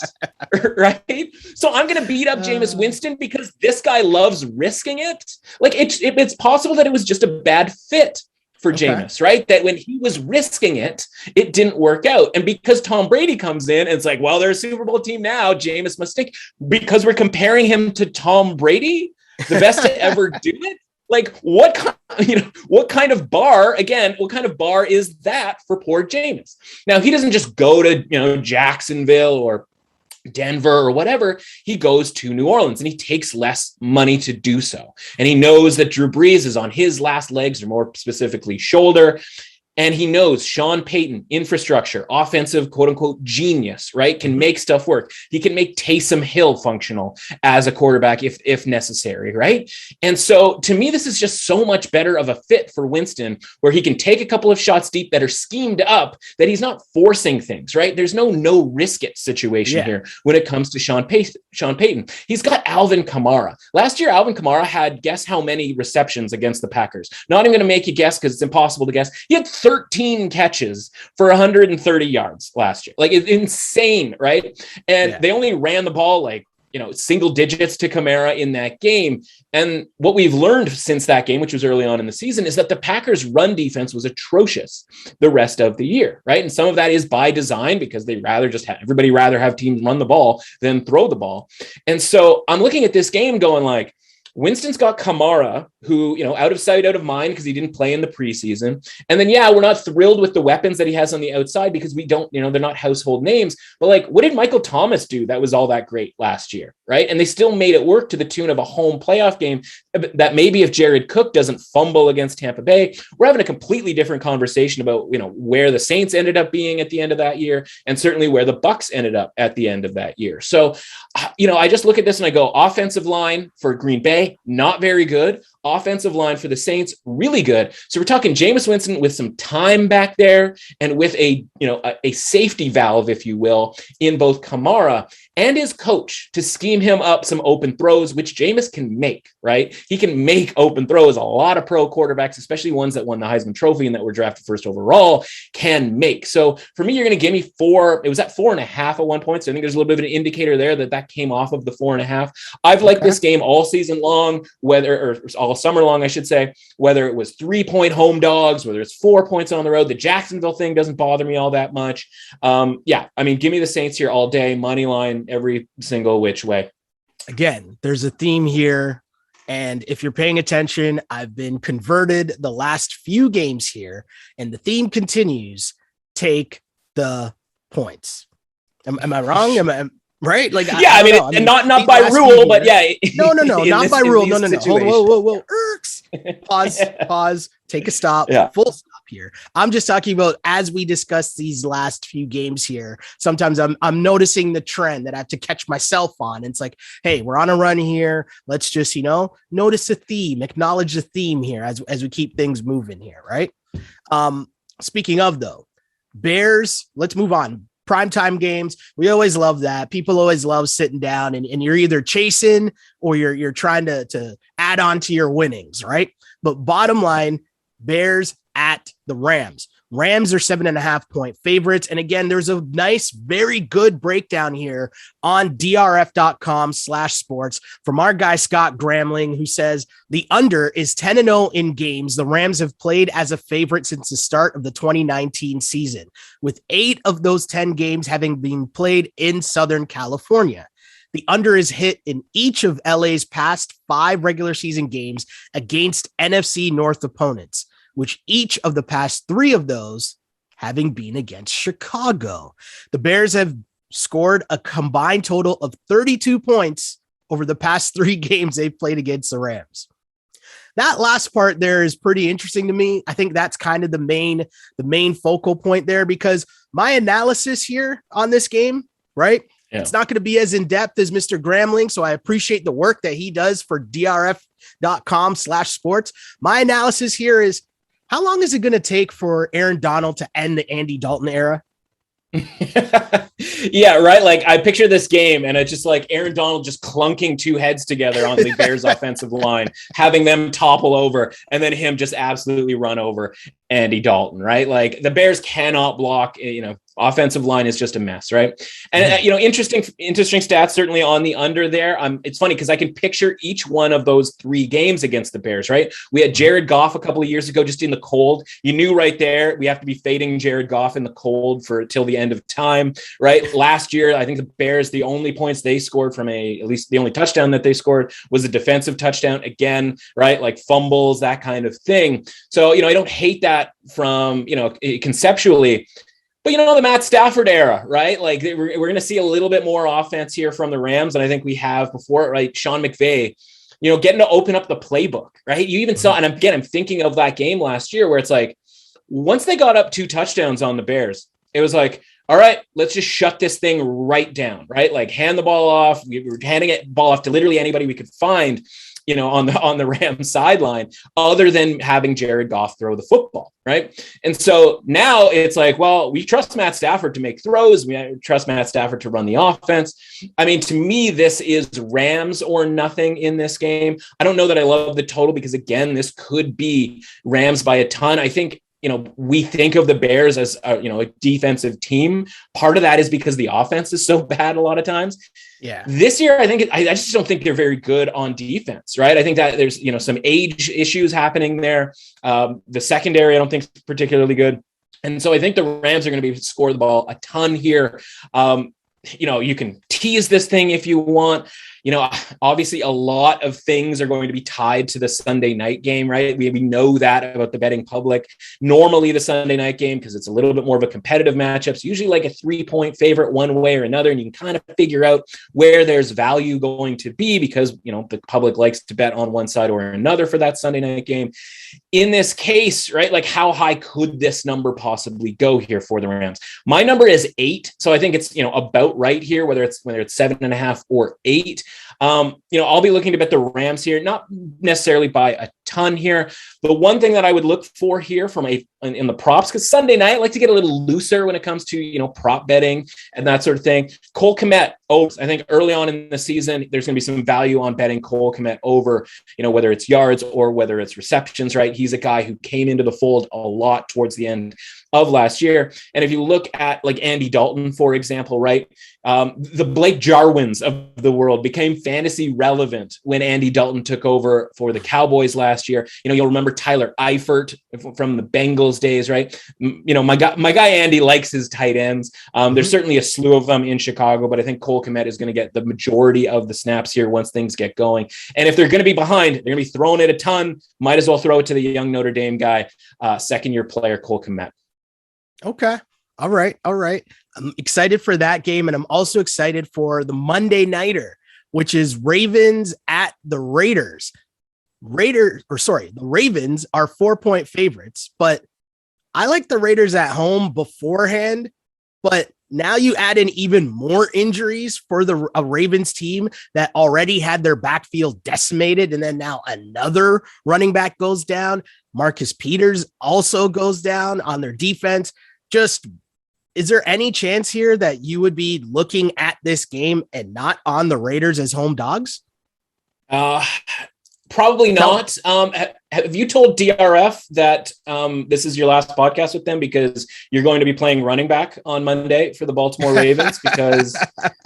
right? So I'm going to beat up Jameis Winston because this guy loves risking it. Like it's possible that it was just a bad fit for Jameis, right? That when he was risking it, it didn't work out. And because Tom Brady comes in and it's like, well, they're a Super Bowl team now, Jameis must stick because we're comparing him to Tom Brady, the best to ever do it. Like what kind of bar is that for poor Jameis? Now he doesn't just go to, Jacksonville or Denver or whatever, he goes to New Orleans and he takes less money to do so. And he knows that Drew Brees is on his last legs, or more specifically shoulder. And he knows Sean Payton, infrastructure, offensive, quote unquote, genius, right? Can make stuff work. He can make Taysom Hill functional as a quarterback if necessary, right? And so to me, this is just so much better of a fit for Winston, where he can take a couple of shots deep that are schemed up, that he's not forcing things, right? There's no risk it situation here when it comes to Sean Payton. He's got Alvin Kamara. Last year, Alvin Kamara had, guess how many receptions against the Packers? Not even going to make you guess because it's impossible to guess. He had 13 catches for 130 yards last year. Like it's insane, right? And they only ran the ball like, single digits to Kamara in that game. And what we've learned since that game, which was early on in the season, is that the Packers' run defense was atrocious the rest of the year, right? And some of that is by design because they everybody rather have teams run the ball than throw the ball. And so I'm looking at this game going like, Winston's got Kamara, who, out of sight, out of mind, because he didn't play in the preseason. And then, we're not thrilled with the weapons that he has on the outside because we don't, they're not household names. But like, what did Michael Thomas do that was all that great last year, right? And they still made it work to the tune of a home playoff game that maybe if Jared Cook doesn't fumble against Tampa Bay, we're having a completely different conversation about, where the Saints ended up being at the end of that year, and certainly where the Bucs ended up at the end of that year. So, I just look at this and I go, offensive line for Green Bay, not very good. offensive line for the Saints, really good. So we're talking Jameis Winston with some time back there and with a safety valve, if you will, in both Kamara and his coach to scheme him up some open throws, which Jameis can make, right? He can make open throws. A lot of pro quarterbacks, especially ones that won the Heisman Trophy and that were drafted first overall, can make. So for me, you're going to give me 4. It was at 4.5 at one point. So I think there's a little bit of an indicator there that came off of the 4.5. I've liked this game all season long, or all summer long, I should say, whether it was 3-point home dogs, whether it's 4 points on the road. The Jacksonville thing doesn't bother me all that much. Give me the Saints here all day, money line, every single which way. Again, there's a theme here. And if you're paying attention, I've been converted the last few games here, and the theme continues. Take the points. Am I wrong? Am I right? Like, not by rule, but yeah. No, not by rule. No. Whoa. Pause. Take a stop. Yeah. Full stop here. I'm just talking about, as we discuss these last few games here, sometimes I'm noticing the trend that I have to catch myself on. And it's like, hey, we're on a run here. Let's just, notice the theme, acknowledge the theme here as we keep things moving here, right? Speaking of, though, Bears, let's move on. Primetime games, we always love that. People always love sitting down and you're either chasing or you're trying to add on to your winnings, right? But bottom line, Bears at the Rams. Rams are 7.5-point favorites. And again, there's a nice, very good breakdown here on drf.com/sports from our guy, Scott Gramling, who says the under is 10-0 in games the Rams have played as a favorite since the start of the 2019 season, with 8 of those 10 games having been played in Southern California. The under is hit in each of LA's past 5 regular season games against NFC North opponents, which each of the past 3 of those having been against Chicago. The Bears have scored a combined total of 32 points over the past 3 games they've played against the Rams. That last part there is pretty interesting to me. I think that's kind of the main focal point there, because my analysis here on this game, right? Yeah. It's not going to be as in-depth as Mr. Gramling, so I appreciate the work that he does for drf.com/sports. My analysis here is, how long is it going to take for Aaron Donald to end the Andy Dalton era? Yeah, right. Like, I picture this game and it's just like Aaron Donald just clunking 2 heads together on the Bears offensive line, having them topple over, and then him just absolutely run over Andy Dalton, right? Like, the Bears cannot block, offensive line is just a mess, right? And interesting stats certainly on the under there. It's funny because I can picture each one of those 3 games against the Bears, right? We had Jared Goff a couple of years ago, just in the cold. You knew right there we have to be fading Jared Goff in the cold till the end of time, right? Last year, I think the Bears, the only points they scored from at least the only touchdown that they scored was a defensive touchdown again, right? Like fumbles, that kind of thing. So, I don't hate that from, conceptually. But, the Matt Stafford era, right? Like, we're going to see a little bit more offense here from the Rams than I think we have before, right? Sean McVay, getting to open up the playbook, right? You even saw, and again, I'm thinking of that game last year where it's like, once they got up 2 touchdowns on the Bears, it was like, all right, let's just shut this thing right down, right? Like, hand the ball off. We were handing it ball off to literally anybody we could find, on the Rams sideline, other than having Jared Goff throw the football, right? And so now it's like, well, we trust Matt Stafford to make throws. We trust Matt Stafford to run the offense. I mean, to me, this is Rams or nothing in this game. I don't know that I love the total because, again, this could be Rams by a ton. I think, we think of the Bears as a defensive team. Part of that is because the offense is so bad a lot of times. Yeah. This year, I just don't think they're very good on defense, right? I think that there's, some age issues happening there. The secondary, I don't think is particularly good. And so I think the Rams are going to be score the ball a ton here. You can tease this thing if you want. Obviously a lot of things are going to be tied to the Sunday night game, right? We know that about the betting public. Normally the Sunday night game, because it's a little bit more of a competitive matchup, it's usually like a 3-point favorite one way or another. And you can kind of figure out where there's value going to be because, the public likes to bet on one side or another for that Sunday night game. In this case, right, like how high could this number possibly go here for the Rams? My number is 8. So I think it's, about right here, whether it's 7.5 or 8. I'll be looking to bet the Rams here, not necessarily by a ton here. The one thing that I would look for here in the props, because Sunday night I like to get a little looser when it comes to prop betting and that sort of thing. Cole Kmet, I think early on in the season there's going to be some value on betting Cole Kmet over, whether it's yards or whether it's receptions, right? He's a guy who came into the fold a lot towards the end of last year. And if you look at like Andy Dalton, for example, right? The Blake Jarwins of the world became fantasy relevant when Andy Dalton took over for the Cowboys last year. You'll remember Tyler Eifert from the Bengals days, right? My guy Andy likes his tight ends. There's certainly a slew of them in Chicago, but I think Cole Kmet is going to get the majority of the snaps here once things get going. And if they're going to be behind, they're going to be throwing it a ton. Might as well throw it to the young Notre Dame guy, second-year player Cole Kmet. Okay. All right. I'm excited for that game. And I'm also excited for the Monday nighter, which is Ravens at the Raiders. The Ravens are 4-point favorites, but I like the Raiders at home beforehand. But now you add in even more injuries for a Ravens team that already had their backfield decimated. And then now another running back goes down. Marcus Peters also goes down on their defense. Is there any chance here that you would be looking at this game and not on the Raiders as home dogs? Probably not. Have you told DRF that this is your last podcast with them because you're going to be playing running back on Monday for the Baltimore Ravens? Because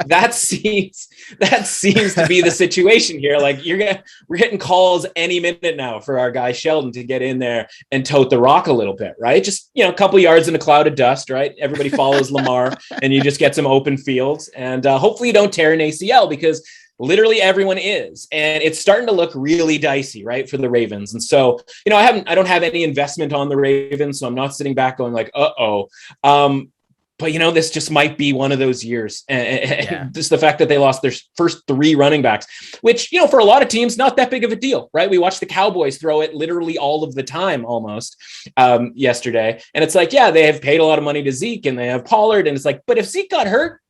that seems to be the situation here. Like we're getting calls any minute now for our guy Sheldon to get in there and tote the rock a little bit, right? Just a couple yards in a cloud of dust, right? Everybody follows Lamar, and you just get some open fields, and hopefully you don't tear an ACL because literally everyone is, and it's starting to look really dicey, right, for the Ravens. And so, I don't have any investment on the Ravens, so I'm not sitting back going like, but this just might be one of those years. And just the fact that they lost their first 3 running backs, which, for a lot of teams, not that big of a deal, right? We watched the Cowboys throw it literally all of the time almost yesterday. And it's like, yeah, they have paid a lot of money to Zeke and they have Pollard. And it's like, but if Zeke got hurt,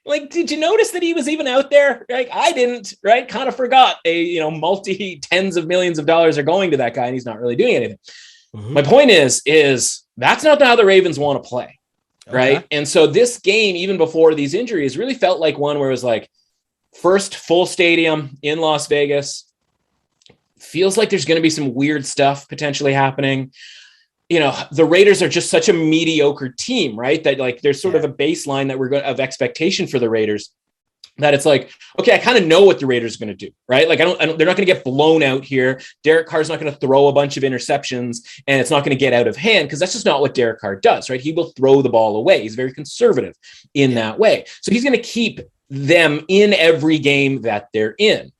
like, did you notice that he was even out there? Like, I didn't, right? Kind of forgot multi tens of millions of dollars are going to that guy and he's not really doing anything. Mm-hmm. My point is that's not how the Ravens want to play. Right. Okay. And so this game, even before these injuries, really felt like one where it was like first full stadium in Las Vegas. Feels like there's going to be some weird stuff potentially happening. The Raiders are just such a mediocre team, right? That like there's sort of a baseline that we're going of expectation for the Raiders that it's like, okay, I kind of know what the Raiders are going to do, right? Like they're not going to get blown out here. Derek Carr's not going to throw a bunch of interceptions and it's not going to get out of hand because that's just not what Derek Carr does, right? He will throw the ball away. He's very conservative in that way. So he's going to keep them in every game that they're in.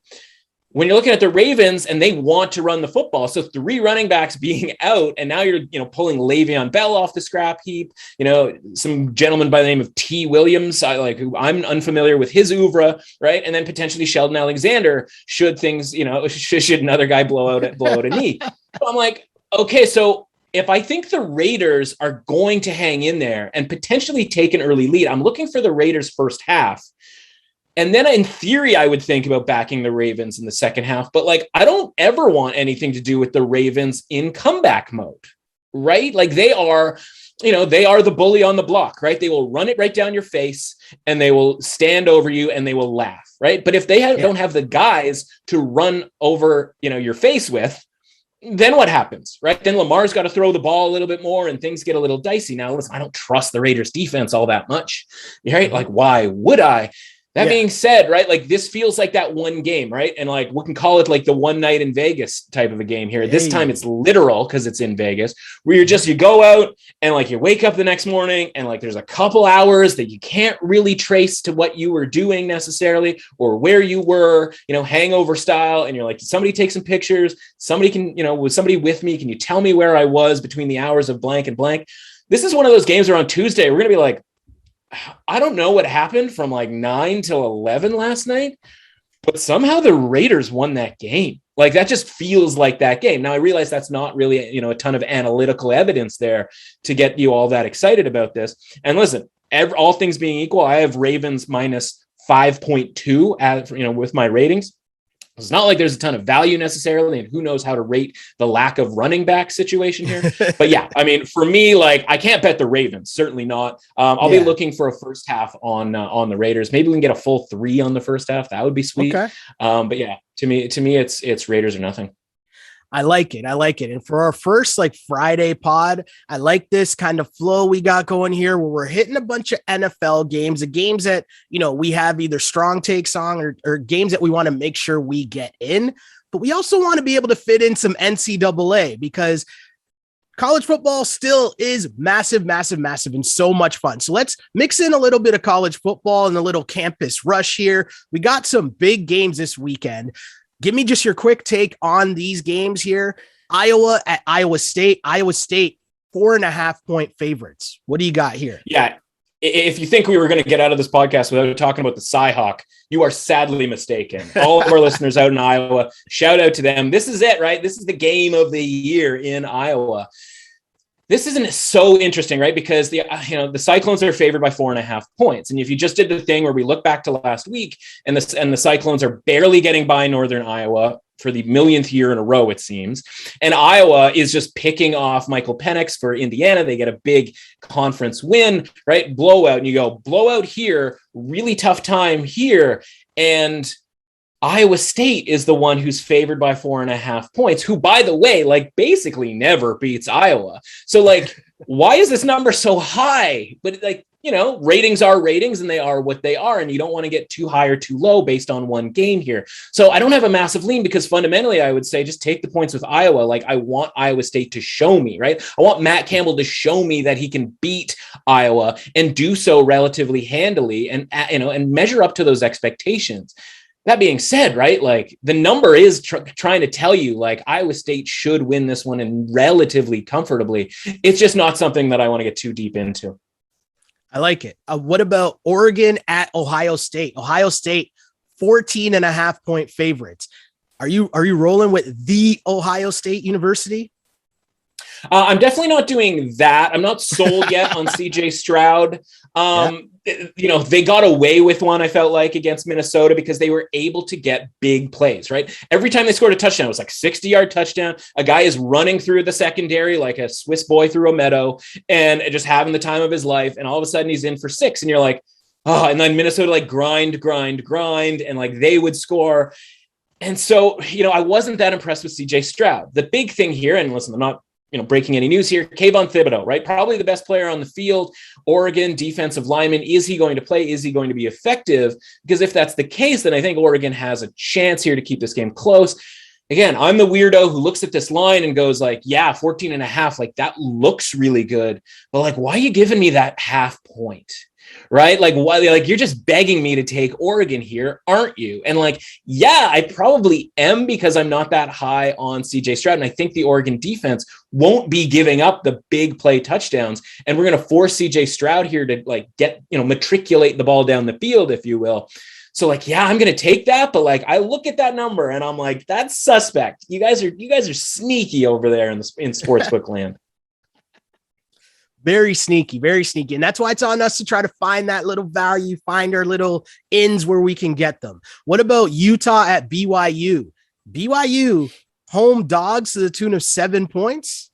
When you're looking at the Ravens and they want to run the football, so 3 running backs being out, and now you're pulling Le'Veon Bell off the scrap heap. Some gentleman by the name of T. Williams, who I'm unfamiliar with his oeuvre, right? And then potentially Sheldon Alexander should things, should another guy blow out a knee. So I'm like, okay, so if I think the Raiders are going to hang in there and potentially take an early lead, I'm looking for the Raiders first half. And then in theory, I would think about backing the Ravens in the second half, but like, I don't ever want anything to do with the Ravens in comeback mode, right? Like they are the bully on the block, right? They will run it right down your face and they will stand over you and they will laugh, right? But if they don't have the guys to run over, your face with, then what happens, right? Then Lamar's got to throw the ball a little bit more and things get a little dicey. Now, listen, I don't trust the Raiders defense all that much, right? Like, why would I? That being said, right, like this feels like that one game, right? And like we can call it like the one night in Vegas type of a game here. This time it's literal because it's in Vegas where you go out and like you wake up the next morning and like there's a couple hours that you can't really trace to what you were doing necessarily or where you were, hangover style. And you're like, did somebody take some pictures? Somebody can, was somebody with me? Can you tell me where I was between the hours of blank and blank? This is one of those games where on Tuesday, we're going to be like, I don't know what happened from like 9 till 11 last night, but somehow the Raiders won that game. Like that just feels like that game. Now I realize that's not really, a ton of analytical evidence there to get you all that excited about this. And listen, all things being equal, I have Ravens minus 5.2 as with my ratings. It's not like there's a ton of value necessarily, and who knows how to rate the lack of running back situation here. But yeah, I mean, for me, like, I can't bet the Ravens, certainly not. I'll be looking for a first half on the Raiders. Maybe we can get a full 3 on the first half. That would be sweet. Okay. But yeah, to me, it's Raiders or nothing. I like it. And for our first like Friday pod, I like this kind of flow we got going here where we're hitting a bunch of NFL games, the games that, we have either strong takes on or games that we want to make sure we get in. But we also want to be able to fit in some NCAA because college football still is massive, massive, massive and so much fun. So let's mix in a little bit of college football and a little campus rush here. We got some big games this weekend. Give me just your quick take on these games here. Iowa at Iowa State. Iowa State, 4.5-point favorites. What do you got here? Yeah. If you think we were going to get out of this podcast without talking about the Cyhawk, you are sadly mistaken. All of our listeners out in Iowa, shout out to them. This is it, right? This is the game of the year in Iowa. This isn't so interesting, right? Because the Cyclones are favored by 4.5 points. And if you just did the thing where we look back to last week and the Cyclones are barely getting by Northern Iowa for the millionth year in a row, it seems. And Iowa is just picking off Michael Penix for Indiana. They get a big conference win, right? Blowout. And you go, blowout here, really tough time here. And Iowa State is the one who's favored by 4.5 points, who, by the way, like basically never beats Iowa. So like, why is this number so high? But like, ratings are ratings and they are what they are. And you don't want to get too high or too low based on one game here. So I don't have a massive lean because fundamentally I would say just take the points with Iowa. Like I want Iowa State to show me, right? I want Matt Campbell to show me that he can beat Iowa and do so relatively handily and measure up to those expectations. That being said, right, like the number is trying to tell you like Iowa State should win this one and relatively comfortably. It's just not something that I want to get too deep into. I like it. What about Oregon at Ohio State? Ohio State, 14.5-point favorites. Are you rolling with the Ohio State University? I'm definitely not doing that. I'm not sold yet on CJ Stroud. They got away with one, I felt like, against Minnesota because they were able to get big plays, right? Every time they scored a touchdown, it was like 60-yard touchdown. A guy is running through the secondary like a Swiss boy through a meadow and just having the time of his life. And all of a sudden he's in for 6. And you're like, oh, and then Minnesota like grind. And like they would score. And so, I wasn't that impressed with CJ Stroud. The big thing here, and listen, I'm not breaking any news here. Kayvon Thibodeau, right? Probably the best player on the field. Oregon defensive lineman. Is he going to play? Is he going to be effective? Because if that's the case, then I think Oregon has a chance here to keep this game close. Again, I'm the weirdo who looks at this line and goes like, yeah, 14.5. Like that looks really good. But like, why are you giving me that half point? Right? Like, why? Like, you're just begging me to take Oregon here, aren't you? And like, yeah, I probably am because I'm not that high on CJ Stroud. And I think the Oregon defense won't be giving up the big play touchdowns. And we're going to force CJ Stroud here to like get, matriculate the ball down the field, if you will. So like, yeah, I'm going to take that. But like, I look at that number and I'm like, that's suspect. You guys are sneaky over there in sportsbook land. Very sneaky, very sneaky. And that's why it's on us to try to find that little value, find our little ins where we can get them. What about Utah at BYU? BYU home dogs to the tune of 7 points.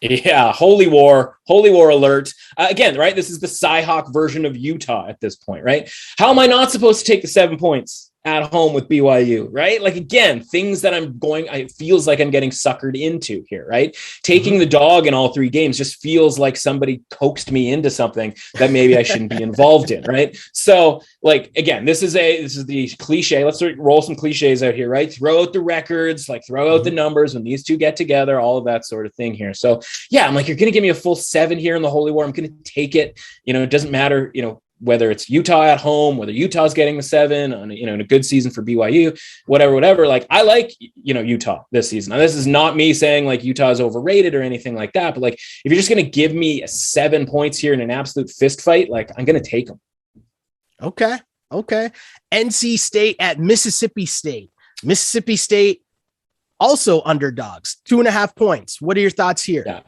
Yeah. Holy war alert. Again, right. This is the Cyhawk version of Utah at this point, right? How am I not supposed to take the 7 points at home with BYU, right? Like, again, things that it feels like I'm getting suckered into here, right? Taking the dog in all 3 games just feels like somebody coaxed me into something that maybe I shouldn't be involved in, right? So like, again, this is the cliche. Let's roll some cliches out here, right? Throw out the records, like throw out the numbers when these two get together, all of that sort of thing here. So yeah, I'm like, you're going to give me a full 7 here in the Holy War. I'm going to take it. It doesn't matter, whether it's Utah at home, whether Utah's getting the 7 on, in a good season for BYU, whatever. Like I like, Utah this season. Now, this is not me saying like Utah is overrated or anything like that, but like, if you're just going to give me 7 points here in an absolute fist fight, like I'm going to take them. Okay. NC State at Mississippi State. Mississippi State also underdogs, 2.5 points. What are your thoughts here? Yeah.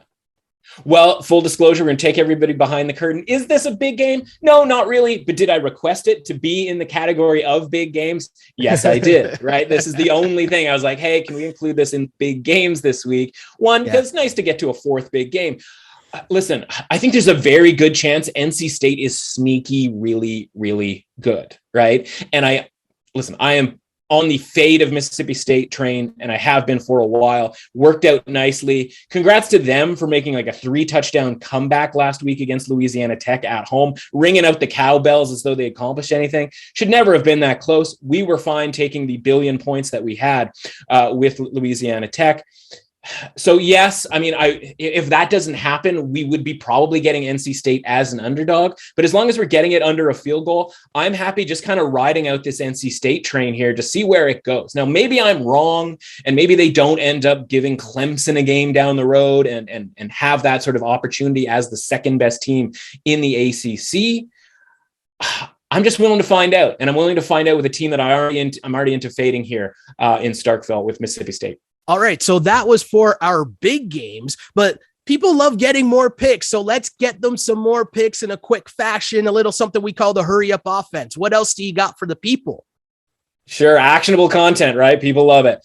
Well, full disclosure, we're going to take everybody behind the curtain. Is this a big game? No, not really. But did I request it to be in the category of big games? Yes, I did. Right. This is the only thing I was like, hey, can we include this in big games this week? One, because it's nice to get to a fourth big game. Listen, I think there's a very good chance NC State is sneaky, really, really good. Right. And I am on the fade of Mississippi State train, and I have been for a while. Worked out nicely. Congrats to them for making like a 3-touchdown comeback last week against Louisiana Tech at home, ringing out the cowbells as though they accomplished anything. Should never have been that close. We were fine taking the billion points that we had with Louisiana Tech. So yes, I mean, if that doesn't happen, we would be probably getting NC State as an underdog. But as long as we're getting it under a field goal, I'm happy just kind of riding out this NC State train here to see where it goes. Now, maybe I'm wrong, and maybe they don't end up giving Clemson a game down the road and have that sort of opportunity as the second best team in the ACC. I'm just willing to find out, and I'm willing to find out with a team that I'm already into fading here in Starkville with Mississippi State. All right, so that was for our big games, but people love getting more picks, so let's get them some more picks in a quick fashion, a little something we call the hurry up offense. What else do you got for the people? Sure, actionable content, right? People love it.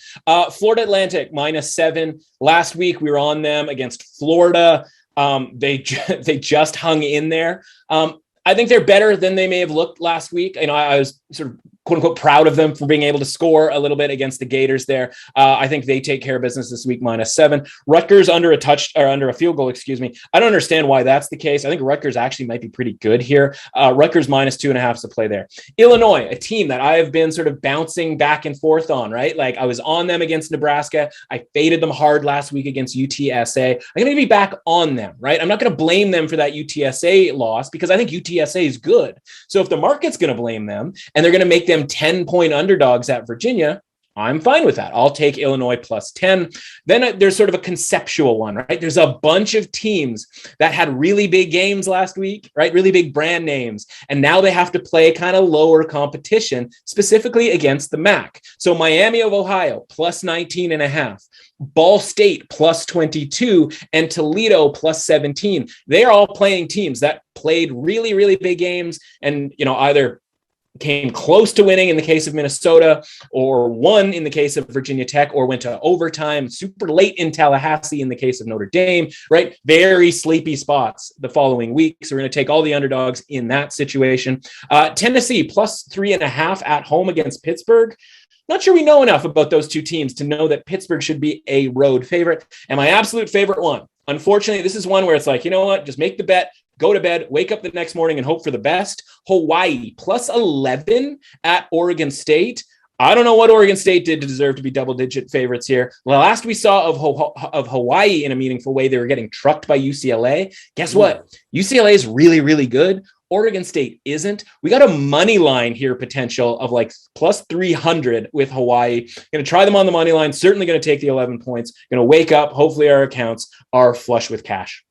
Florida Atlantic -7. Last week we were on them against Florida. They just hung in there. I think they're better than they may have looked last week. You know, I was sort of quote unquote proud of them for being able to score a little bit against the Gators there. I think they take care of business this week, -7. Rutgers under a field goal, excuse me. I don't understand why that's the case. I think Rutgers actually might be pretty good here. Rutgers -2.5 to play there. Illinois, a team that I have been sort of bouncing back and forth on, right? Like I was on them against Nebraska. I faded them hard last week against UTSA. I'm going to be back on them, right? I'm not going to blame them for that UTSA loss because I think UTSA is good. So if the market's going to blame them and they're going to make them 10-point underdogs at Virginia, I'm fine with that. I'll take Illinois +10. Then there's sort of a conceptual one, right? There's a bunch of teams that had really big games last week, right? Really big brand names. And now they have to play kind of lower competition, specifically against the MAC. So Miami of Ohio +19.5. Ball State +22 and Toledo +17. They are all playing teams that played really, really big games and, you know, either came close to winning in the case of Minnesota or won in the case of Virginia Tech or went to overtime super late in Tallahassee in the case of Notre Dame, right? Very sleepy spots the following week. So we're going to take all the underdogs in that situation. Tennessee +3.5 at home against Pittsburgh. Not sure we know enough about those two teams to know that Pittsburgh should be a road favorite. And my absolute favorite one, unfortunately, this is one where it's like, you know what, just make the bet, go to bed, wake up the next morning and hope for the best. Hawaii +11 at Oregon State. I don't know what Oregon State did to deserve to be double-digit favorites here. Well, last we saw of Hawaii in a meaningful way, they were getting trucked by UCLA. Guess what? UCLA is really, really good. Oregon State isn't. We got a money line here potential of like +300 with Hawaii. Going to try them on the money line. Certainly going to take the 11 points. Going to wake up. Hopefully our accounts are flush with cash.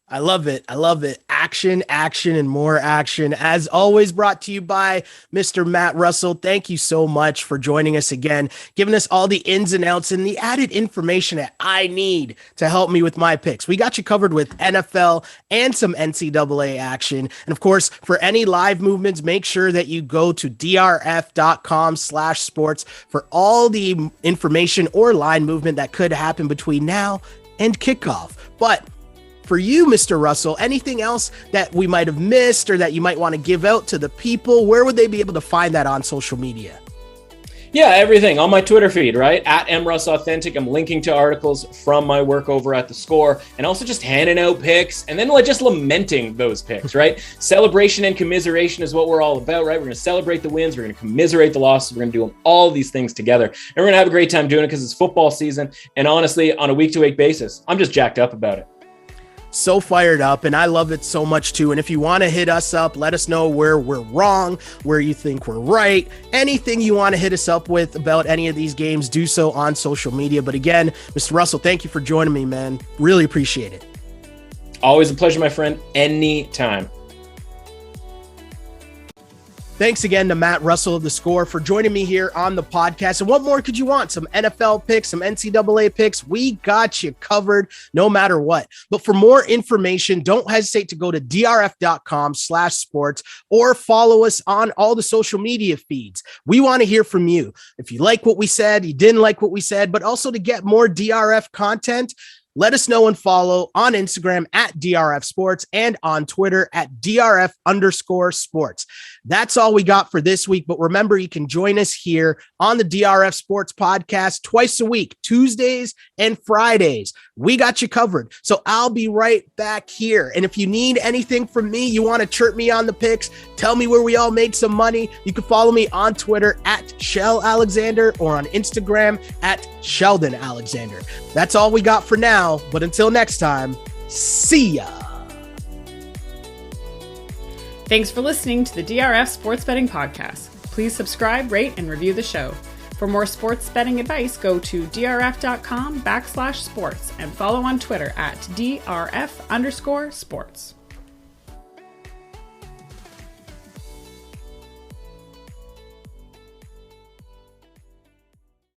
I love it. I love it. Action, action, and more action. As always, brought to you by Mr. Matt Russell. Thank you so much for joining us again, giving us all the ins and outs and the added information that I need to help me with my picks. We got you covered with NFL and some NCAA action. And of course, for any live movements, make sure that you go to drf.com/sports for all the information or line movement that could happen between now and kickoff. But for you, Mr. Russell, anything else that we might have missed or that you might want to give out to the people? Where would they be able to find that on social media? Yeah, everything on my Twitter feed, right? At @MRussAuthentic. I'm linking to articles from my work over at The Score and also just handing out picks and then just lamenting those picks, right? Celebration and commiseration is what we're all about, right? We're going to celebrate the wins. We're going to commiserate the losses. We're going to do all these things together. And we're going to have a great time doing it because it's football season. And honestly, on a week-to-week basis, I'm just jacked up about it. So fired up, and I love it so much too. And if you want to hit us up, let us know where we're wrong, where you think we're right. Anything you want to hit us up with about any of these games, do so on social media. But again, Mr. Russell, thank you for joining me, man. Really appreciate it. Always a pleasure, my friend. Anytime. Thanks again to Matt Russell of The Score for joining me here on the podcast. And what more could you want? Some NFL picks, some NCAA picks. We got you covered no matter what. But for more information, don't hesitate to go to drf.com/sports or follow us on all the social media feeds. We want to hear from you. If you like what we said, you didn't like what we said, but also to get more DRF content, let us know and follow on Instagram at DRF Sports and on Twitter at DRF_sports. That's all we got for this week. But remember, you can join us here on the DRF Sports podcast twice a week, Tuesdays and Fridays. We got you covered. So I'll be right back here. And if you need anything from me, you want to chirp me on the picks, tell me where we all made some money, you can follow me on Twitter at Sheldon Alexander or on Instagram at Sheldon Alexander. That's all we got for now. But until next time, see ya. Thanks for listening to the DRF Sports Betting Podcast. Please subscribe, rate, and review the show. For more sports betting advice, go to drf.com/sports and follow on Twitter at DRF_sports.